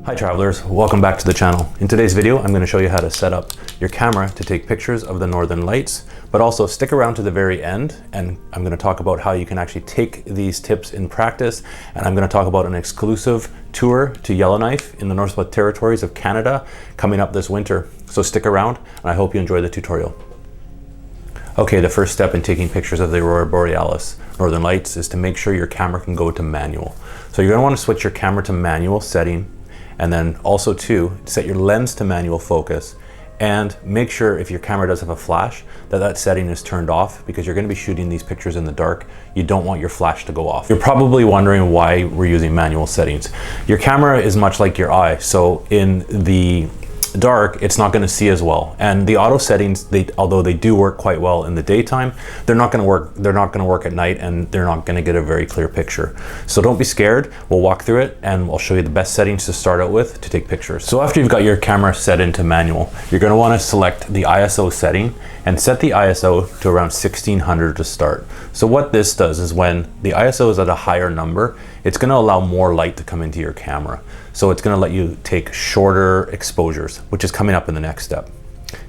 Hi travelers, welcome back to the channel. In today's video, I'm going to show you how to set up your camera to take pictures of the northern lights, but also stick around to the very end and I'm going to talk about how you can actually take these tips in practice, and I'm going to talk about an exclusive tour to Yellowknife in the Northwest Territories of Canada coming up this winter. So stick around and I hope you enjoy the tutorial. Okay, the first step in taking pictures of the Aurora Borealis northern lights is to make sure your camera can go to manual. So you're going to want to switch your camera to manual setting, and then also to set your lens to manual focus, and make sure if your camera does have a flash that setting is turned off, because you're going to be shooting these pictures in the dark. You don't want your flash to go off. You're probably wondering why we're using manual settings. Your camera is much like your eye, so in the dark it's not going to see as well, and the auto settings, although they do work quite well in the daytime, they're not going to work at night, and they're not going to get a very clear picture. So don't be scared. We'll walk through it and I'll show you the best settings to start out with to take pictures. So after you've got your camera set into manual, you're going to want to select the ISO setting and set the ISO to around 1600 to start. So what this does is when the ISO is at a higher number, it's going to allow more light to come into your camera. So it's going to let you take shorter exposures, which is coming up in the next step.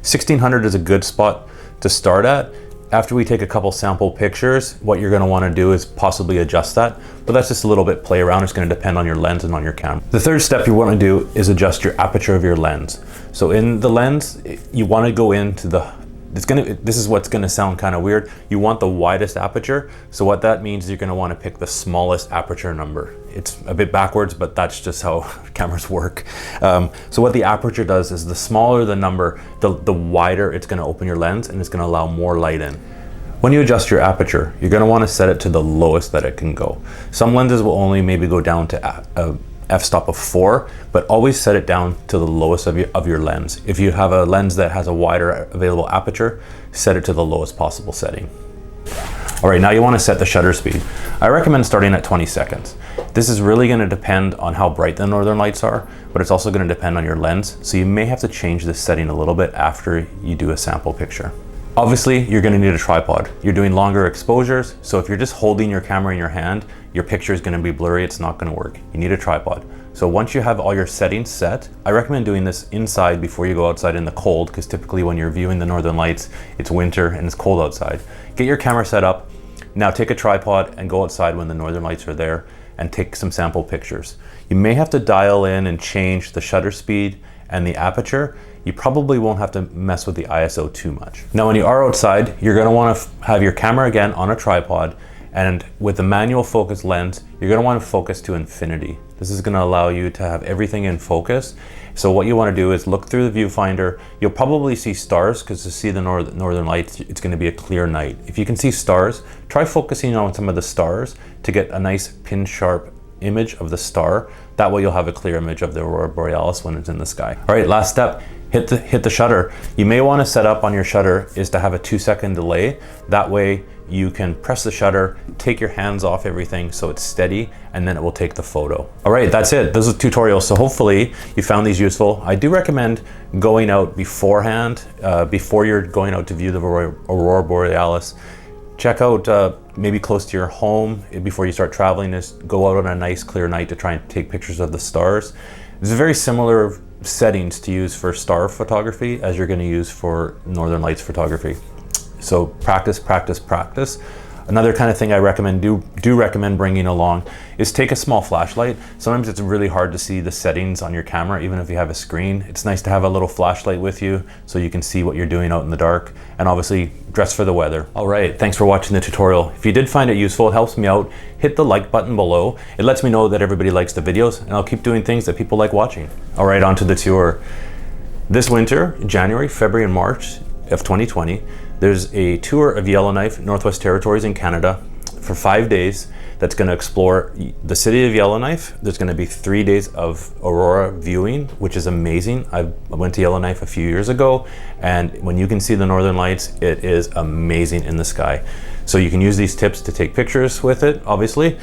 1600 is a good spot to start at. After we take a couple sample pictures, what you're going to want to do is possibly adjust that, but that's just a little bit play around. It's going to depend on your lens and on your camera. The third step you want to do is adjust your aperture of your lens. So in the lens, you want to go into this is what's going to sound kind of weird. You want the widest aperture. So what that means is you're going to want to pick the smallest aperture number. It's a bit backwards, but that's just how cameras work. So what the aperture does is the smaller the number, the wider it's going to open your lens, and it's going to allow more light in. When you adjust your aperture, you're going to want to set it to the lowest that it can go. Some lenses will only maybe go down to f-stop of 4, but always set it down to the lowest of your lens. If you have a lens that has a wider available aperture, set it to the lowest possible setting. All right, now you want to set the shutter speed. I recommend starting at 20 seconds. This is really going to depend on how bright the northern lights are, but it's also going to depend on your lens. So you may have to change this setting a little bit after you do a sample picture. Obviously, you're going to need a tripod. You're doing longer exposures, so if you're just holding your camera in your hand, your picture is going to be blurry. It's not going to work. You need a tripod. So once you have all your settings set, I recommend doing this inside before you go outside in the cold, because typically when you're viewing the northern lights, it's winter and it's cold outside. Get your camera set up. Now take a tripod and go outside when the northern lights are there and take some sample pictures. You may have to dial in and change the shutter speed and the aperture. You probably won't have to mess with the ISO too much. Now when you are outside, you're going to want to have your camera again on a tripod, and with the manual focus lens, you're going to want to focus to infinity. This is going to allow you to have everything in focus. So what you want to do is look through the viewfinder. You'll probably see stars, because to see the northern lights, it's going to be a clear night. If you can see stars, try focusing on some of the stars to get a nice pin sharp image of the star. That way you'll have a clear image of the Aurora Borealis when it's in the sky. All right, last step. Hit the shutter. You may want to set up on your shutter is to have a 2-second delay. That way you can press the shutter, take your hands off everything so it's steady, and then it will take the photo. All right, that's it. This is a tutorial. So hopefully you found these useful. I do recommend going out beforehand, before you're going out to view the Aurora Borealis. Check out maybe close to your home before you start traveling. Just go out on a nice clear night to try and take pictures of the stars. There's very similar settings to use for star photography as you're going to use for northern lights photography. So practice, practice, practice. Another kind of thing I do recommend bringing along is take a small flashlight. Sometimes it's really hard to see the settings on your camera, even if you have a screen. It's nice to have a little flashlight with you so you can see what you're doing out in the dark, and obviously dress for the weather. All right, thanks for watching the tutorial. If you did find it useful, it helps me out. Hit the like button below. It lets me know that everybody likes the videos, and I'll keep doing things that people like watching. All right, on to the tour. This winter, January, February, and March of 2020, there's a tour of Yellowknife, Northwest Territories in Canada for 5 days that's going to explore the city of Yellowknife. There's going to be 3 days of Aurora viewing, which is amazing. I went to Yellowknife a few years ago, and when you can see the northern lights, it is amazing in the sky. So you can use these tips to take pictures with it, obviously.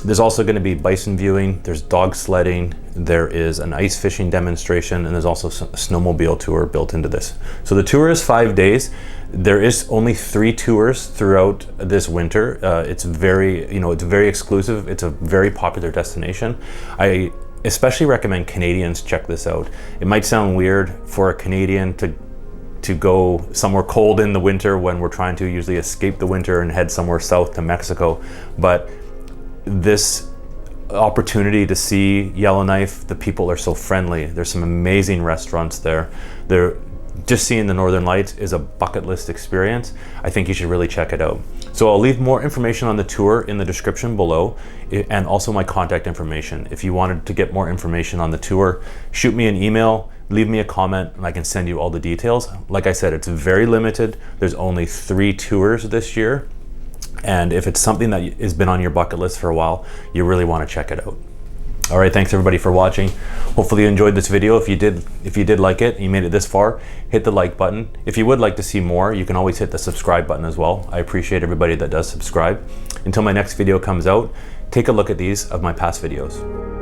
There's also going to be bison viewing, there's dog sledding, there is an ice fishing demonstration, and there's also a snowmobile tour built into this. So the tour is 5 days. There is only 3 tours throughout this winter. It's very, it's very exclusive. It's a very popular destination. I especially recommend Canadians check this out. It might sound weird for a Canadian to go somewhere cold in the winter when we're trying to usually escape the winter and head somewhere south to Mexico, but this opportunity to see Yellowknife, the people are so friendly. There's some amazing restaurants there. Just seeing the Northern Lights is a bucket list experience. I think you should really check it out. So I'll leave more information on the tour in the description below, and also my contact information. If you wanted to get more information on the tour, shoot me an email, leave me a comment, and I can send you all the details. Like I said, it's very limited. There's only 3 tours this year. And if it's something that has been on your bucket list for a while, you really want to check it out. All right, thanks everybody for watching. Hopefully you enjoyed this video. If you did like it, and you made it this far, hit the like button. If you would like to see more, you can always hit the subscribe button as well. I appreciate everybody that does subscribe. Until my next video comes out, take a look at these of my past videos.